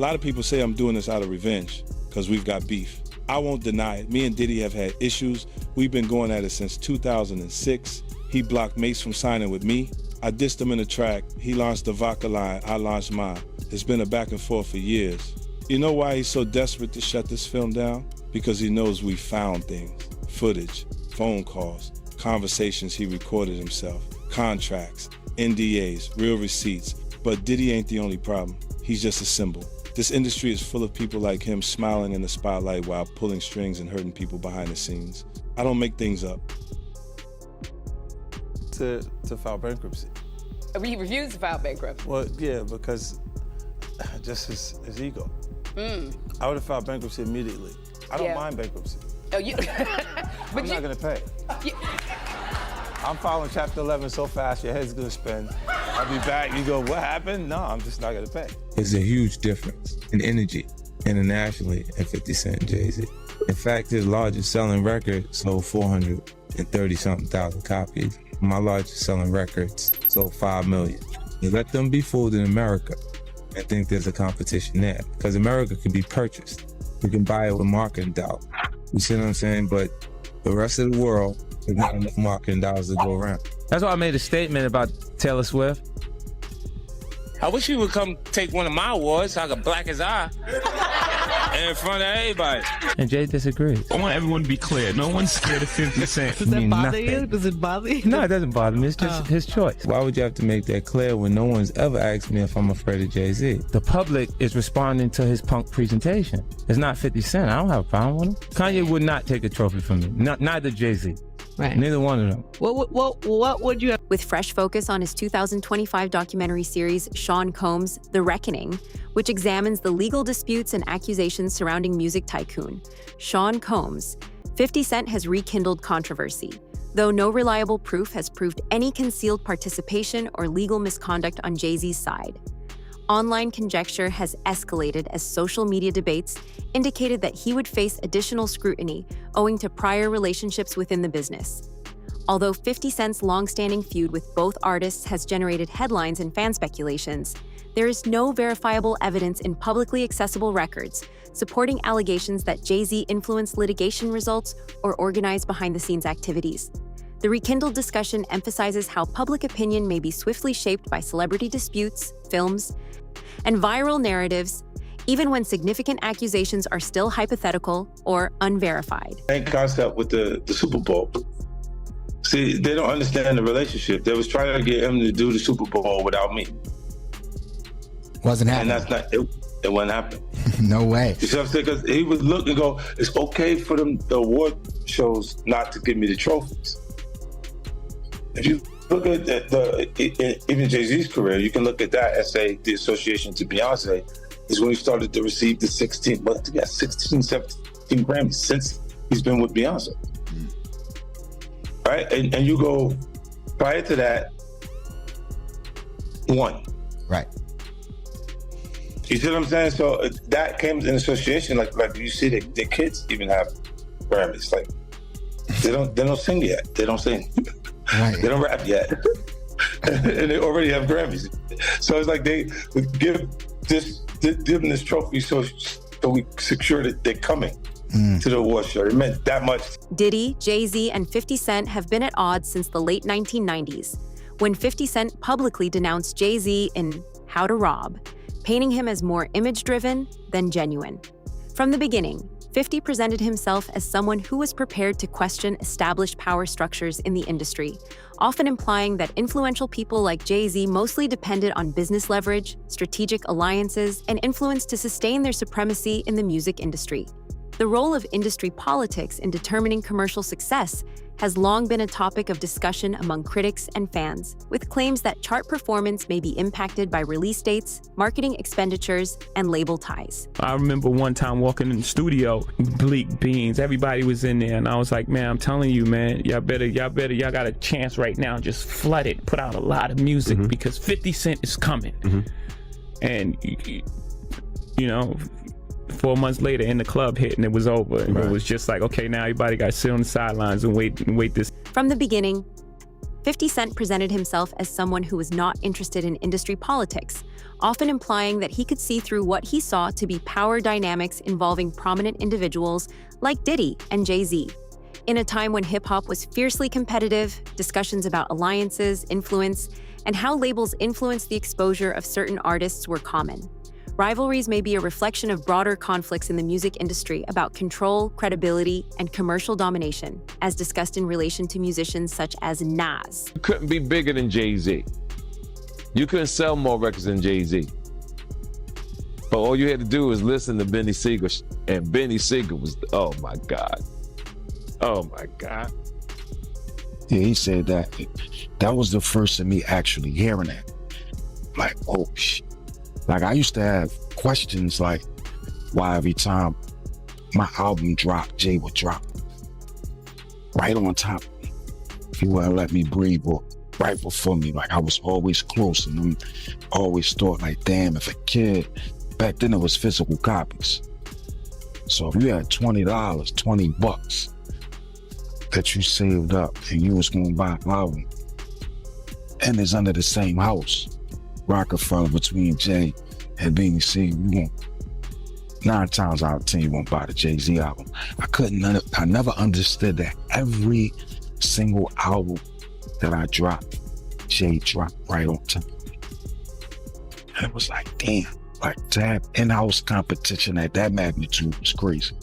A lot of people say I'm doing this out of revenge because we've got beef. I won't deny it. Me and Diddy have had issues. We've been going at it since 2006. He blocked Mace from signing with me. I dissed him in a track. He launched the Vodka line. I launched mine. It's been a back and forth for years. You know why he's so desperate to shut this film down? Because he knows we found things. Footage, phone calls, conversations he recorded himself, contracts, NDAs, real receipts. But Diddy ain't the only problem. He's just a symbol. This industry is full of people like him smiling in the spotlight while pulling strings and hurting people behind the scenes. I don't make things up. To file bankruptcy. He refused to file bankruptcy. Well, yeah, because just his ego. I would have filed bankruptcy immediately. I don't mind bankruptcy. Oh, you? I'm not gonna pay. I'm filing Chapter 11 so fast, your head's gonna spin. I'll be back, you go, what happened? No, I'm just not gonna pay. There's a huge difference in energy internationally at 50 Cent and Jay-Z. In fact, his largest selling record sold 430-something thousand copies. My largest selling records sold 5 million. You let them be fooled in America and think there's a competition there. Because America can be purchased. You can buy it with marketing dollars. You see what I'm saying? But the rest of the world, there's not enough marketing dollars to go around. That's why I made a statement about Taylor Swift. I wish he would come take one of my awards so I could black his eye in front of everybody. And Jay disagrees. I want everyone to be clear. No one's scared of 50 Cent. Does that bother you? Does it bother you? No, it doesn't bother me. It's just his choice. Why would you have to make that clear when no one's ever asked me if I'm afraid of Jay-Z? The public is responding to his punk presentation. It's not 50 Cent. I don't have a problem with him. Kanye would not take a trophy from me. Neither Jay-Z. Right. Neither one of them. What would you have? With fresh focus on his 2025 documentary series, Sean Combs' The Reckoning, which examines the legal disputes and accusations surrounding music tycoon Sean Combs, 50 Cent has rekindled controversy, though no reliable proof has proved any concealed participation or legal misconduct on Jay-Z's side. Online conjecture has escalated as social media debates indicated that he would face additional scrutiny owing to prior relationships within the business. Although 50 Cent's long-standing feud with both artists has generated headlines and fan speculations, there is no verifiable evidence in publicly accessible records supporting allegations that Jay-Z influenced litigation results or organized behind-the-scenes activities. The rekindled discussion emphasizes how public opinion may be swiftly shaped by celebrity disputes, films, and viral narratives, even when significant accusations are still hypothetical or unverified. Same concept with the Super Bowl. See, they don't understand the relationship. They was trying to get him to do the Super Bowl without me. Wasn't happening. And that's not, it wasn't happening. No way. You see what I'm saying? Because he would look and go, it's okay for them, the award shows, not to give me the trophies. If you look at even Jay-Z's career, you can look at that and say the association to Beyonce is when he started to receive the 16, 17 Grammys since he's been with Beyonce. Right? And you go, prior to that, 1. Right. You see what I'm saying? So that came in association, like you see the kids even have Grammys. Like they don't sing yet. They don't sing. Right. They don't rap yet. And they already have Grammys. So it's like they would give them this trophy so we secure that they're coming to the award show. It meant that much. Diddy, Jay-Z, and 50 Cent have been at odds since the late 1990s, when 50 Cent publicly denounced Jay-Z in How to Rob, painting him as more image-driven than genuine. From the beginning, 50 presented himself as someone who was prepared to question established power structures in the industry, often implying that influential people like Jay-Z mostly depended on business leverage, strategic alliances, and influence to sustain their supremacy in the music industry. The role of industry politics in determining commercial success has long been a topic of discussion among critics and fans, with claims that chart performance may be impacted by release dates, marketing expenditures, and label ties. I remember one time walking in the studio, Bleak Beans, everybody was in there, and I was like, man, I'm telling you, man, y'all got a chance right now, just flood it, put out a lot of music, because 50 Cent is coming. And, you know, 4 months later, in the club hit and it was over. And it was just like, okay, now everybody got to sit on the sidelines and wait this. From the beginning, 50 Cent presented himself as someone who was not interested in industry politics, often implying that he could see through what he saw to be power dynamics involving prominent individuals like Diddy and Jay-Z. In a time when hip-hop was fiercely competitive, discussions about alliances, influence, and how labels influenced the exposure of certain artists were common. Rivalries may be a reflection of broader conflicts in the music industry about control, credibility, and commercial domination, as discussed in relation to musicians such as Nas. You couldn't be bigger than Jay-Z. You couldn't sell more records than Jay-Z. But all you had to do was listen to Benny Siegel, and Benny Siegel was, oh my God. Oh my God. Yeah, he said that. That was the first of me actually hearing that. Like, oh shit. Like, I used to have questions like why every time my album dropped, Jay would drop right on top. He wouldn't let me breathe, or right before me. Like, I was always close, and I always thought like, damn, if a kid, back then it was physical copies. So if you had $20, 20 bucks that you saved up and you was gonna buy an album, and it's under the same house, Rockefeller, between Jay and Benny Siegel, you won't, 9 times out of 10, you won't buy the Jay-Z album. I never understood that every single album that I dropped, Jay dropped right on time. And it was like, damn, like to have in-house competition at that magnitude was crazy.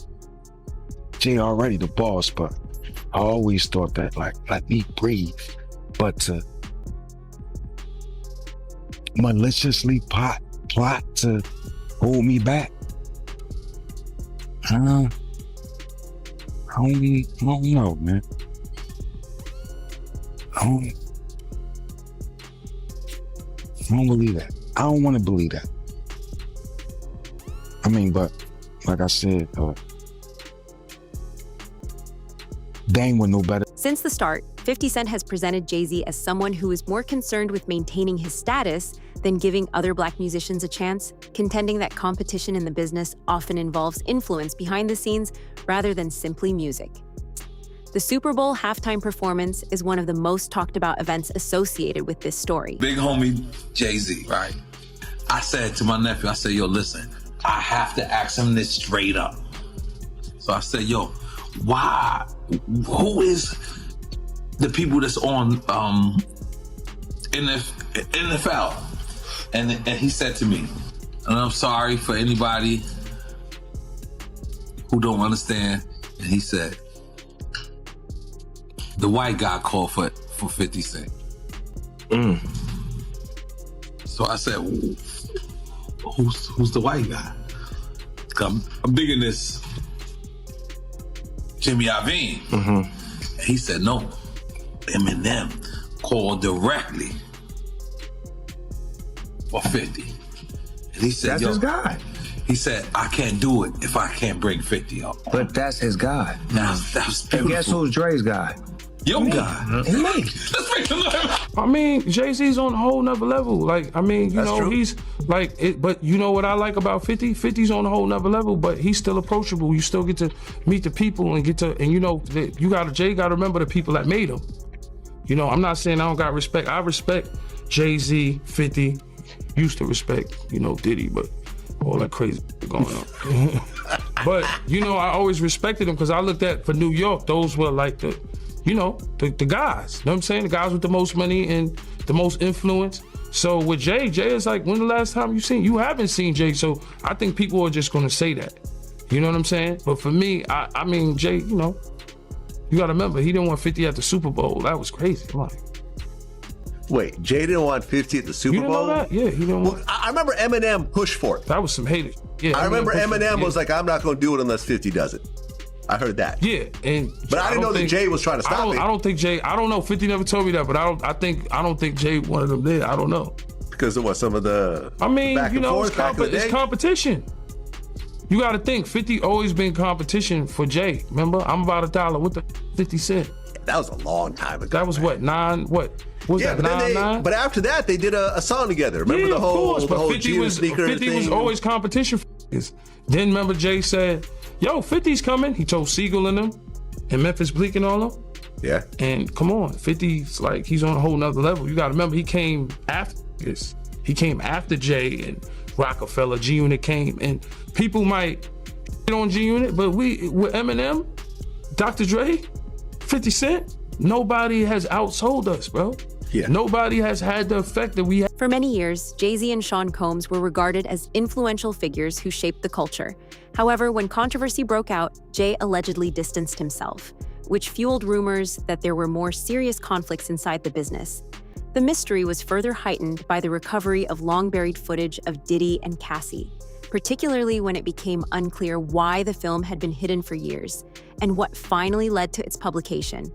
Jay already the boss, but I always thought that, like, let me breathe. But to maliciously plot to hold me back, I don't know, man. I don't believe that. I don't want to believe that. I mean, but like I said, Dame would know better. Since the start, 50 Cent has presented Jay-Z as someone who is more concerned with maintaining his status than giving other Black musicians a chance, contending that competition in the business often involves influence behind the scenes rather than simply music. The Super Bowl halftime performance is one of the most talked about events associated with this story. Big homie Jay-Z, right? I said to my nephew, I said, yo, listen, I have to ask him this straight up. So I said, yo, who is the people that's on in the NFL? And he said to me, and I'm sorry for anybody who don't understand, and he said, the white guy called for 50 Cent. So I said, who's the white guy? I'm digging this Jimmy Iovine. And he said, no, Eminem called directly for 50. And he said, that's his guy. He said, I can't do it if I can't bring 50 up. But that's his guy. Now, that was beautiful. And guess who's Dre's guy? Your guy. Me. Let's make him laugh. I mean, Jay-Z's on a whole nother level. Like, I mean, you know, he's like, but you know what I like about 50? 50's on a whole nother level, but he's still approachable. You still get to meet the people and you know, Jay got to remember the people that made him. You know, I'm not saying I don't got respect. I respect Jay-Z, 50, used to respect, you know, Diddy, but all that crazy going on. But, you know, I always respected him because I looked at, for New York, those were like the guys. You know what I'm saying? The guys with the most money and the most influence. So with Jay is like, when the last time you haven't seen Jay, so I think people are just gonna say that. You know what I'm saying? But for me, I mean, Jay, you know, you gotta remember, he didn't want 50 at the Super Bowl. That was crazy. I'm like, wait, Jay didn't want 50 at the Super Bowl? You didn't know that? Yeah, he didn't want. I remember Eminem pushed for it. That was some haters. Yeah, I remember Eminem was like, I'm not gonna do it unless 50 does it. I heard that. Yeah, but I didn't know that Jay was trying to stop it. I don't think Jay. I don't know. 50 never told me that, but I don't think Jay wanted him there. I don't know. Because of what, some of the. I mean, back you know, it's competition. You got to think. 50 always been competition for Jay. Remember, I'm about $1 with the 50 Cent. That was a long time ago. That was what, 9? What was that? 9? But after that, they did a song together. Remember the whole, of course, but 50 was sneaker 50 thing? was always competition for niggas. Then remember Jay said, yo, 50's coming. He told Siegel and them, and Memphis Bleak and all them. Yeah. And come on, 50's like, he's on a whole nother level. You gotta remember, he came after this. He came after Jay and Rockefeller. G-Unit came, and people might get on G-Unit, but with Eminem, Dr. Dre, 50 Cent, nobody has outsold us, bro. Yeah. Nobody has had the effect that we had. For many years, Jay-Z and Sean Combs were regarded as influential figures who shaped the culture. However, when controversy broke out, Jay allegedly distanced himself, which fueled rumors that there were more serious conflicts inside the business. The mystery was further heightened by the recovery of long-buried footage of Diddy and Cassie, particularly when it became unclear why the film had been hidden for years and what finally led to its publication.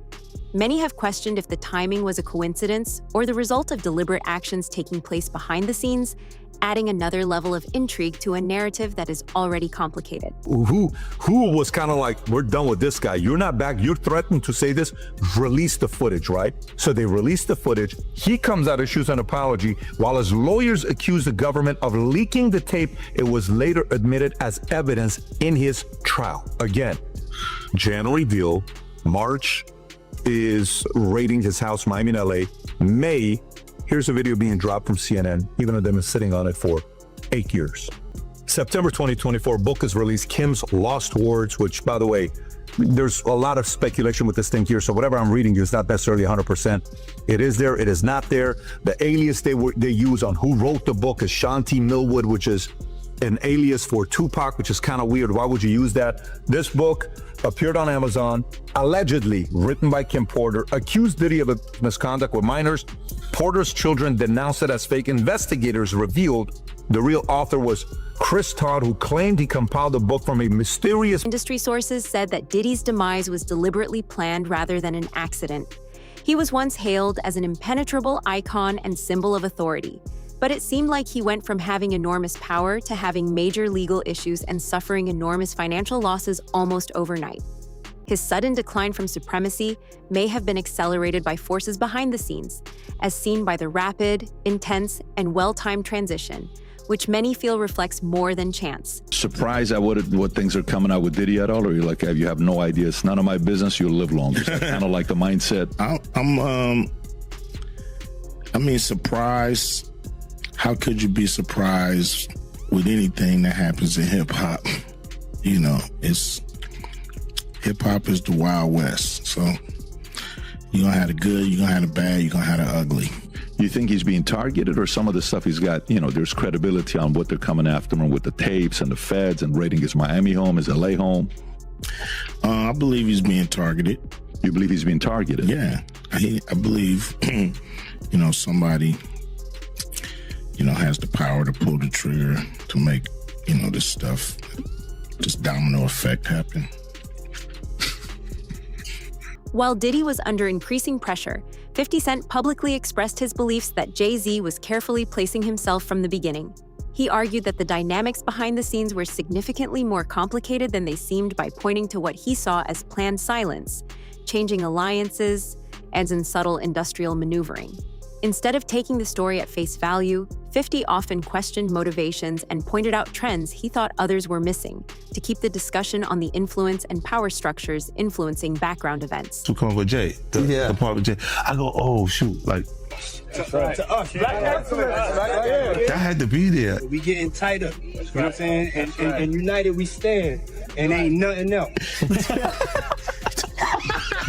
Many have questioned if the timing was a coincidence or the result of deliberate actions taking place behind the scenes, adding another level of intrigue to a narrative that is already complicated. Who was kind of like, we're done with this guy. You're not back. You're threatened to say this. Release the footage, right? So they released the footage. He comes out, issues an apology. While his lawyers accused the government of leaking the tape, it was later admitted as evidence in his trial. Again, January deal, March is raiding his house, Miami and LA. May, here's a video being dropped from CNN, even though they've been sitting on it for 8 years. September 2024, book is released, Kim's Lost Words, which, by the way, there's a lot of speculation with this thing here, so whatever I'm reading is not necessarily 100%. It is there, it is not there. The alias they use on who wrote the book is Shanti Millwood, which is an alias for Tupac, which is kind of weird. Why would you use that? This book appeared on Amazon, allegedly written by Kim Porter, accused Diddy of misconduct with minors. Porter's children denounced it as fake. Investigators revealed the real author was Chris Todd, who claimed he compiled the book from a mysterious... Industry sources said that Diddy's demise was deliberately planned rather than an accident. He was once hailed as an impenetrable icon and symbol of authority, but it seemed like he went from having enormous power to having major legal issues and suffering enormous financial losses almost overnight. His sudden decline from supremacy may have been accelerated by forces behind the scenes, as seen by the rapid, intense, and well-timed transition, which many feel reflects more than chance. Surprised at what things are coming out with Diddy at all, or you're like, you have no idea, it's none of my business, you'll live long? Is that kind of like the mindset? Surprised. How could you be surprised with anything that happens in hip hop? You know, hip hop is the Wild West. So you're gonna have the good, you're gonna have the bad, you're gonna have the ugly. You think he's being targeted, or some of the stuff he's got, there's credibility on what they're coming after him with the tapes and the feds and raiding his Miami home, his LA home? I believe he's being targeted. You believe he's being targeted? Yeah. I believe, somebody, has the power to pull the trigger to make, this stuff, this domino effect happen. While Diddy was under increasing pressure, 50 Cent publicly expressed his beliefs that Jay-Z was carefully placing himself from the beginning. He argued that the dynamics behind the scenes were significantly more complicated than they seemed by pointing to what he saw as planned silence, changing alliances, and in subtle industrial maneuvering. Instead of taking the story at face value, 50 often questioned motivations and pointed out trends he thought others were missing to keep the discussion on the influence and power structures influencing background events. To come with Jay, the part with Jay, I go, oh shoot, like to us, that had to be there. We getting tighter, you know what I'm saying? And united we stand, and ain't nothing else.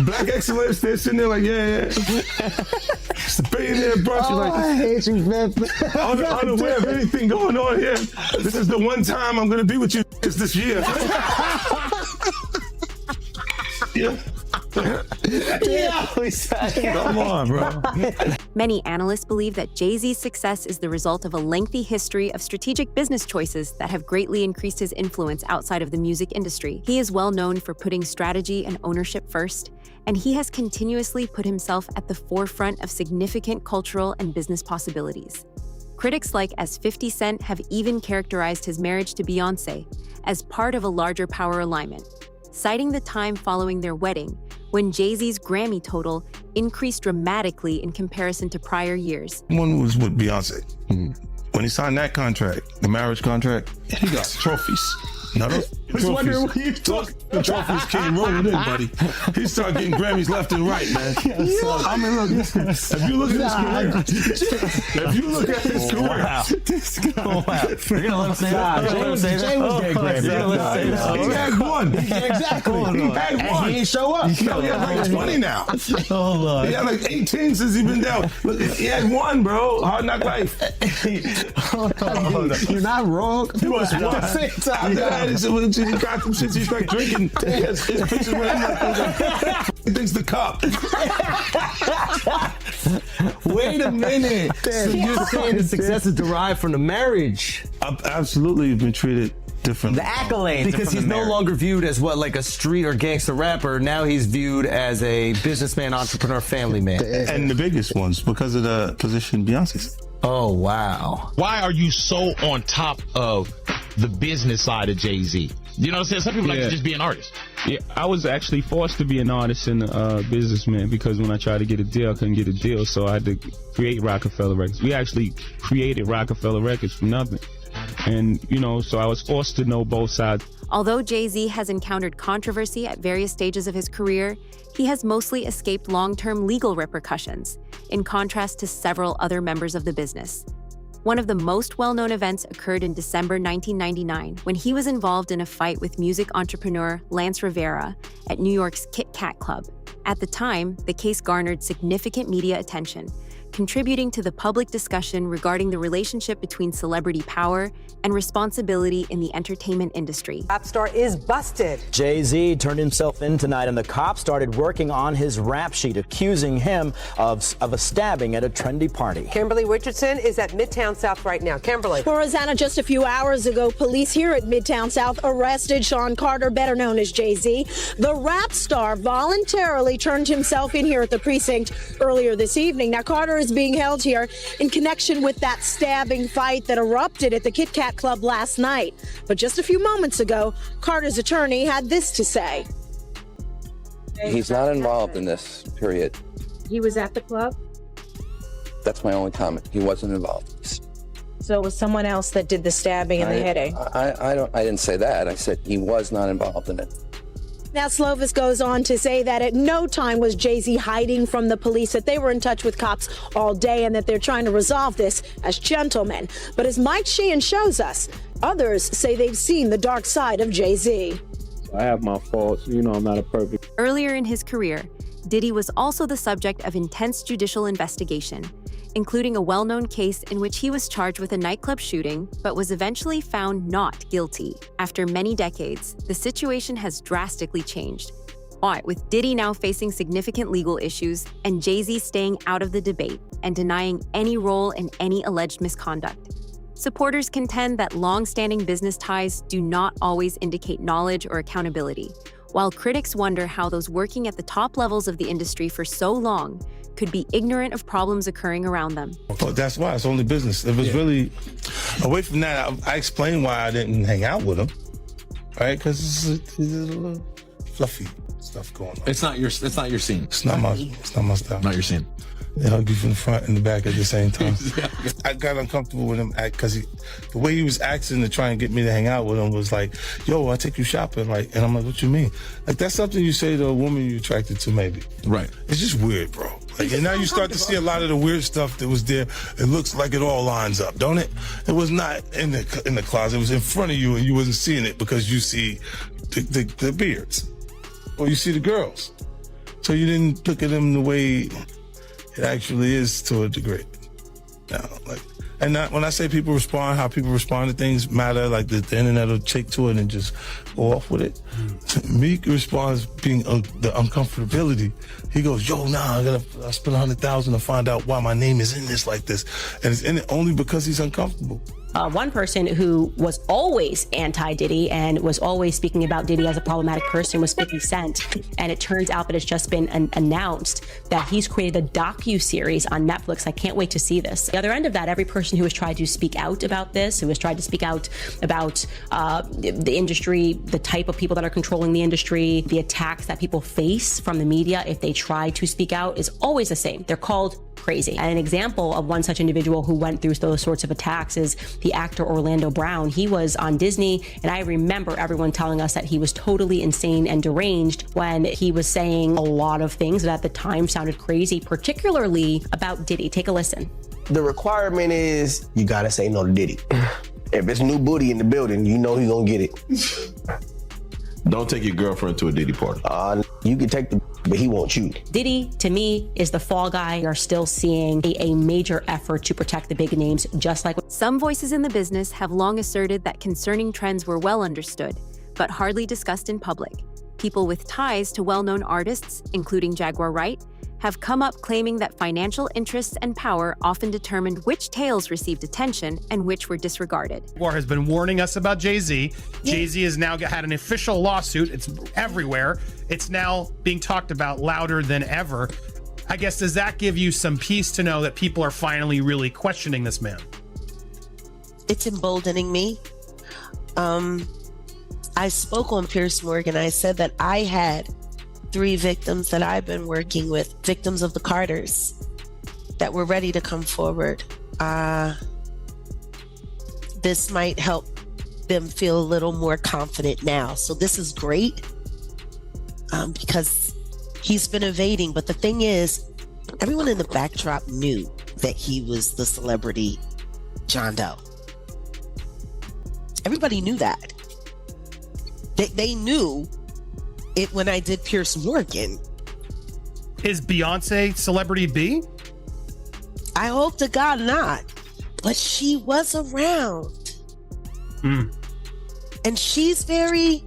Black excellence, they're sitting there like, yeah. It's the billionaire brunch. Oh, like, I hate you, man. Unaware of anything going on here. This is the one time I'm going to be with you this year. Yeah. Come on, bro. Many analysts believe that Jay-Z's success is the result of a lengthy history of strategic business choices that have greatly increased his influence outside of the music industry. He is well known for putting strategy and ownership first, and he has continuously put himself at the forefront of significant cultural and business possibilities. Critics like As 50 Cent have even characterized his marriage to Beyoncé as part of a larger power alignment, citing the time following their wedding, when Jay-Z's Grammy total increased dramatically in comparison to prior years. One was with Beyonce. When he signed that contract, the marriage contract, he got trophies. Now was wondering what you talking about. The trophies came rolling in, buddy. He started getting Grammys left and right, man. I mean, look, if you look at his career, You're gonna let him say that? Jay was getting Grammys. He had one. Exactly. He had one. And he ain't show up. He had like 20 now. Oh, Lord. He had like 18 since he been down. Look, he had one, bro. Hard Knock Life. You're not wrong. He was one. At the same time. Yeah, he got some shit. He's like drinking. His pictures with him like he thinks the cup. Wait a minute. So you're saying the success is derived from the marriage? I've absolutely been treated differently. The accolades. Because he's no longer viewed as what, like a street or gangster rapper. Now he's viewed as a businessman, entrepreneur, family man. And the biggest ones because of the position Beyonce's. Oh, wow. Why are you so on top of the business side of Jay-Z? You know what I'm saying? Some people like to just be an artist. Yeah, I was actually forced to be an artist and a businessman because when I tried to get a deal, I couldn't get a deal, so I had to create Rockefeller Records. We actually created Rockefeller Records from nothing. And, you know, so I was forced to know both sides. Although Jay-Z has encountered controversy at various stages of his career, he has mostly escaped long-term legal repercussions, in contrast to several other members of the business. One of the most well-known events occurred in December 1999 when he was involved in a fight with music entrepreneur Lance Rivera at New York's Kit Kat Club. At the time, the case garnered significant media attention, contributing to the public discussion regarding the relationship between celebrity power and responsibility in the entertainment industry. Rap star is busted. Jay-Z turned himself in tonight, and the cops started working on his rap sheet, accusing him of a stabbing at a trendy party. Kimberly Richardson is at Midtown South right now. Kimberly. Well, Rosanna, just a few hours ago, police here at Midtown South arrested Sean Carter, better known as Jay-Z. The rap star voluntarily turned himself in here at the precinct earlier this evening. Now, Carter is being held here in connection with that stabbing fight that erupted at the Kit Kat Club last night. But just a few moments ago, Carter's attorney had this to say. He's not involved in this, period. He was at the club? That's my only comment. He wasn't involved. So it was someone else that did the stabbing and the hitting? I didn't say that. I said he was not involved in it. Now, Slovis goes on to say that at no time was Jay-Z hiding from the police, that they were in touch with cops all day and that they're trying to resolve this as gentlemen. But as Mike Sheehan shows us, others say they've seen the dark side of Jay-Z. I have my faults. You know, I'm not a perfect. Earlier in his career, Diddy was also the subject of intense judicial investigation, including a well-known case in which he was charged with a nightclub shooting, but was eventually found not guilty. After many decades, the situation has drastically changed. But with Diddy now facing significant legal issues and Jay-Z staying out of the debate and denying any role in any alleged misconduct, supporters contend that long-standing business ties do not always indicate knowledge or accountability, while critics wonder how those working at the top levels of the industry for so long could be ignorant of problems occurring around them. Oh, that's why it's only business. It was really, away from that, I explained why I didn't hang out with him, right? Because it's a little fluffy stuff going on. It's not your scene. It's not my style. Not your scene. They hug you from the front and the back at the same time. I got uncomfortable with him because the way he was acting to try and get me to hang out with him was like, yo, I'll take you shopping. Like, and I'm like, what you mean? Like, that's something you say to a woman you're attracted to, maybe. Right. It's just weird, bro. Like, and now you start to see a lot of the weird stuff that was there. It looks like it all lines up, don't it? It was not in the closet. It was in front of you and you wasn't seeing it because you see the beards or you see the girls. So you didn't look at them the way it actually is to a degree. Now, like, and not, when I say people respond, how people respond to things matter. Like the internet will take to it and just go off with it. Meek responds being the uncomfortability. He goes, "Yo, nah, I spent $100,000 to find out why my name is in this like this, and it's in it only because he's uncomfortable." One person who was always anti-Diddy and was always speaking about Diddy as a problematic person was 50 Cent. And it turns out that it's just been announced that he's created a docu-series on Netflix. I can't wait to see this. The other end of that, every person who has tried to speak out about this, who has tried to speak out about the industry, the type of people that are controlling the industry, the attacks that people face from the media if they try to speak out, is always the same. They're called crazy. And an example of one such individual who went through those sorts of attacks is the actor Orlando Brown. He was on Disney, and I remember everyone telling us that he was totally insane and deranged when he was saying a lot of things that at the time sounded crazy, particularly about Diddy. Take a listen. The requirement is you gotta say no to Diddy. If it's new booty in the building, you know he's gonna get it. Don't take your girlfriend to a Diddy party. You can take but he wants you. Diddy, to me, is the fall guy. We are still seeing a major effort to protect the big names, just like some voices in the business have long asserted that concerning trends were well understood, but hardly discussed in public. People with ties to well-known artists, including Jaguar Wright, have come up claiming that financial interests and power often determined which tales received attention and which were disregarded. Jaguar has been warning us about Jay-Z. Jay-Z has now had an official lawsuit. It's everywhere. It's now being talked about louder than ever. I guess, does that give you some peace to know that people are finally really questioning this man? It's emboldening me. I spoke on Piers Morgan. I said that I had 3 victims that I've been working with, victims of the Carters, that were ready to come forward. This might help them feel a little more confident now. So this is great because he's been evading. But the thing is, everyone in the backdrop knew that he was the celebrity John Doe. Everybody knew that. They knew it when I did Piers Morgan. Is Beyonce celebrity B? I hope to God not. But she was around. And she's very...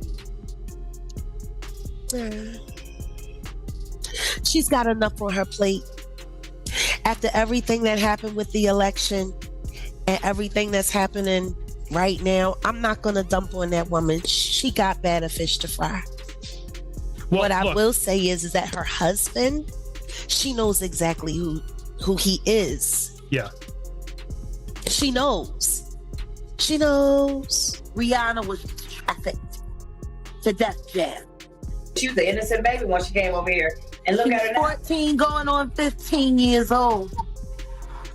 she's got enough on her plate. After everything that happened with the election and everything that's happening right now, I'm not going to dump on that woman. She got better fish to fry. Well, what I will say is that her husband, she knows exactly who he is. Yeah. She knows. She knows. Rihanna was trafficked to Def Jam. She was an innocent baby when she came over here. And look at her now. 14 going on 15 years old.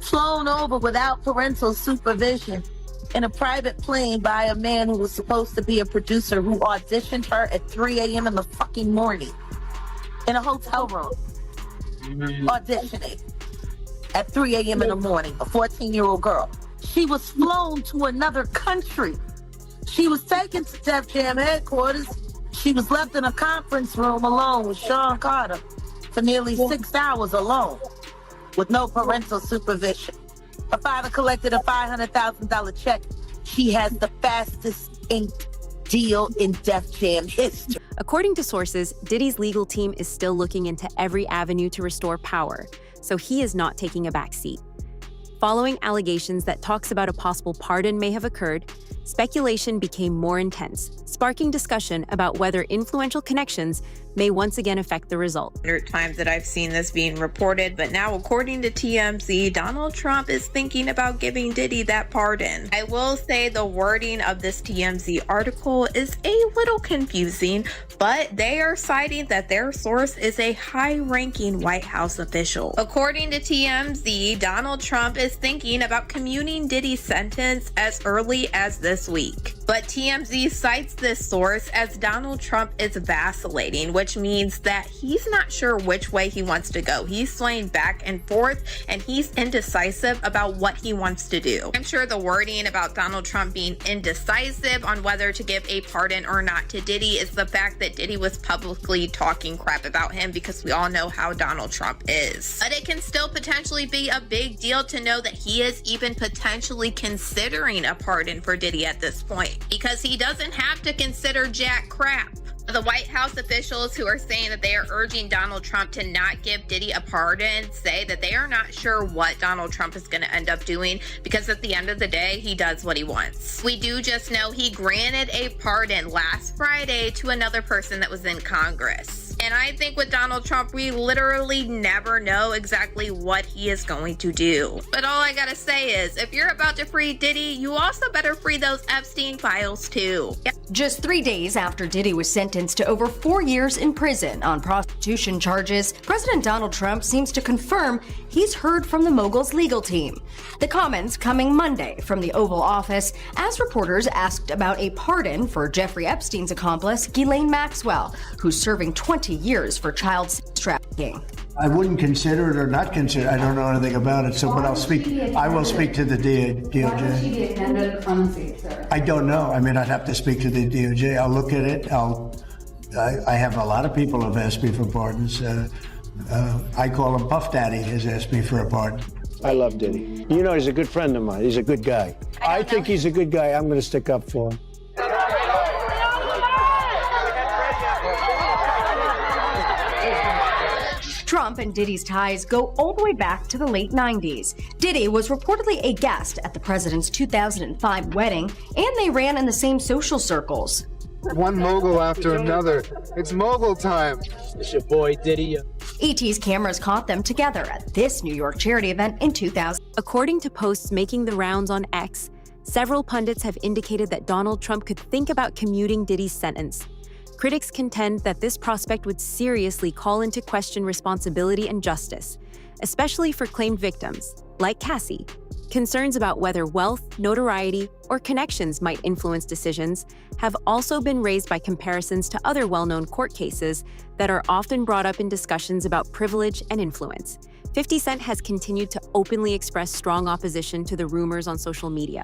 Flown over without parental supervision in a private plane by a man who was supposed to be a producer who auditioned her at 3 a.m. in the fucking morning in a hotel room. Auditioning at 3 a.m. in the morning, a 14-year-old girl. She was flown to another country. She was taken to Def Jam headquarters. She was left in a conference room alone with Sean Carter for nearly 6 hours alone with no parental supervision. Her father collected a $500,000 check. She has the fastest inked deal in Def Jam history. According to sources, Diddy's legal team is still looking into every avenue to restore power, so he is not taking a backseat. Following allegations that talks about a possible pardon may have occurred, speculation became more intense, sparking discussion about whether influential connections may once again affect the result. 100 times that I've seen this being reported, but now according to TMZ, Donald Trump is thinking about giving Diddy that pardon. I will say the wording of this TMZ article is a little confusing, but they are citing that their source is a high-ranking White House official. According to TMZ, Donald Trump is thinking about commuting Diddy's sentence as early as this week. But TMZ cites this source as Donald Trump is vacillating, which means that he's not sure which way he wants to go. He's swaying back and forth, and he's indecisive about what he wants to do. I'm sure the wording about Donald Trump being indecisive on whether to give a pardon or not to Diddy is the fact that Diddy was publicly talking crap about him, because we all know how Donald Trump is. But it can still potentially be a big deal to know that he is even potentially considering a pardon for Diddy at this point, because he doesn't have to consider jack crap. The White House officials who are saying that they are urging Donald Trump to not give Diddy a pardon say that they are not sure what Donald Trump is going to end up doing, because at the end of the day, he does what he wants. We do just know he granted a pardon last Friday to another person that was in Congress. And And I think with Donald Trump, we literally never know exactly what he is going to do. But all I gotta say is, if you're about to free Diddy, you also better free those Epstein files too. Just 3 days after Diddy was sentenced to over 4 years in prison on prostitution charges, President Donald Trump seems to confirm he's heard from the mogul's legal team. The comments coming Monday from the Oval Office as reporters asked about a pardon for Jeffrey Epstein's accomplice, Ghislaine Maxwell, who's serving 20 years for child sex trafficking. I wouldn't consider it or not consider it. I don't know anything about it, but I will speak to the DOJ. I don't know. I mean, I'd have to speak to the DOJ. I'll look at it. I have a lot of people who have asked me for pardons. I call him Puff Daddy has asked me for a pardon. I love Diddy. You know, he's a good friend of mine. He's a good guy. I think he's a good guy. I'm going to stick up for him. Trump and Diddy's ties go all the way back to the late 90s. Diddy was reportedly a guest at the president's 2005 wedding, and they ran in the same social circles. One mogul after another. It's mogul time. It's your boy Diddy. ET's cameras caught them together at this New York charity event in 2000. According to posts making the rounds on X, several pundits have indicated that Donald Trump could think about commuting Diddy's sentence. Critics contend that this prospect would seriously call into question responsibility and justice, especially for claimed victims, like Cassie. Concerns about whether wealth, notoriety, or connections might influence decisions have also been raised by comparisons to other well-known court cases that are often brought up in discussions about privilege and influence. 50 Cent has continued to openly express strong opposition to the rumors on social media,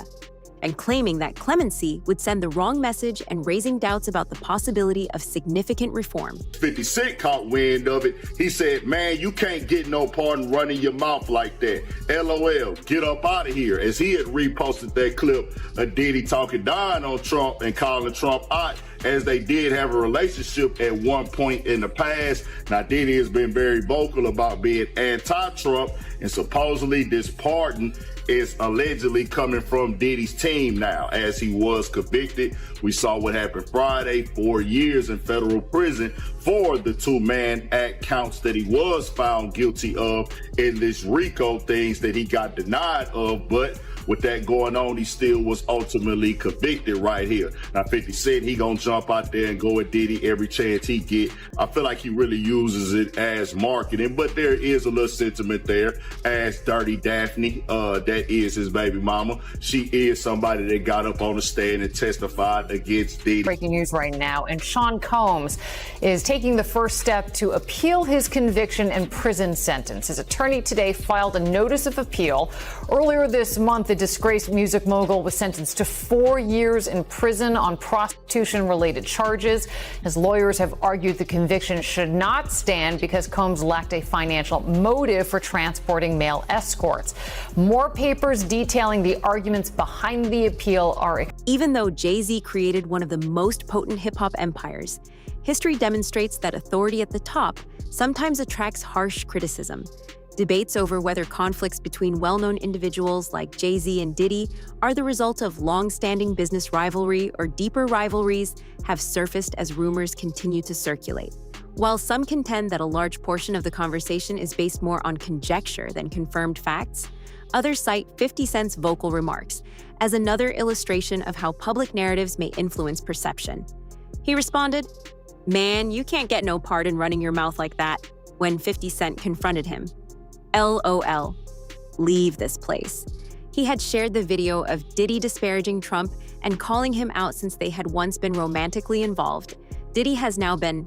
and claiming that clemency would send the wrong message and raising doubts about the possibility of significant reform. 50 Cent caught wind of it. He said, man, you can't get no pardon running your mouth like that. LOL, get up out of here. As he had reposted that clip of Diddy talking down on Trump and calling Trump out, as they did have a relationship at one point in the past. Now, Diddy has been very vocal about being anti-Trump, and supposedly this pardon is allegedly coming from Diddy's team now, as he was convicted. We saw what happened Friday, 4 years in federal prison for the two-man act counts that he was found guilty of in this RICO things that he got denied of, but with that going on, he still was ultimately convicted right here. Now, 50 Cent, he gonna jump out there and go at Diddy every chance he get. I feel like he really uses it as marketing, but there is a little sentiment there as Dirty Daphne, that is his baby mama. She is somebody that got up on the stand and testified against Diddy. Breaking news right now, and Sean Combs is taking the first step to appeal his conviction and prison sentence. His attorney today filed a notice of appeal. Earlier this month, the disgraced music mogul was sentenced to 4 years in prison on prostitution-related charges. His lawyers have argued the conviction should not stand because Combs lacked a financial motive for transporting male escorts. More papers detailing the arguments behind the appeal are... Even though Jay-Z created one of the most potent hip-hop empires, history demonstrates that authority at the top sometimes attracts harsh criticism. Debates over whether conflicts between well-known individuals like Jay-Z and Diddy are the result of long-standing business rivalry or deeper rivalries have surfaced as rumors continue to circulate. While some contend that a large portion of the conversation is based more on conjecture than confirmed facts, others cite 50 Cent's vocal remarks as another illustration of how public narratives may influence perception. He responded, "Man, you can't get no pardon running your mouth like that," when 50 Cent confronted him. LOL. Leave this place. He had shared the video of Diddy disparaging Trump and calling him out since they had once been romantically involved. Diddy has now been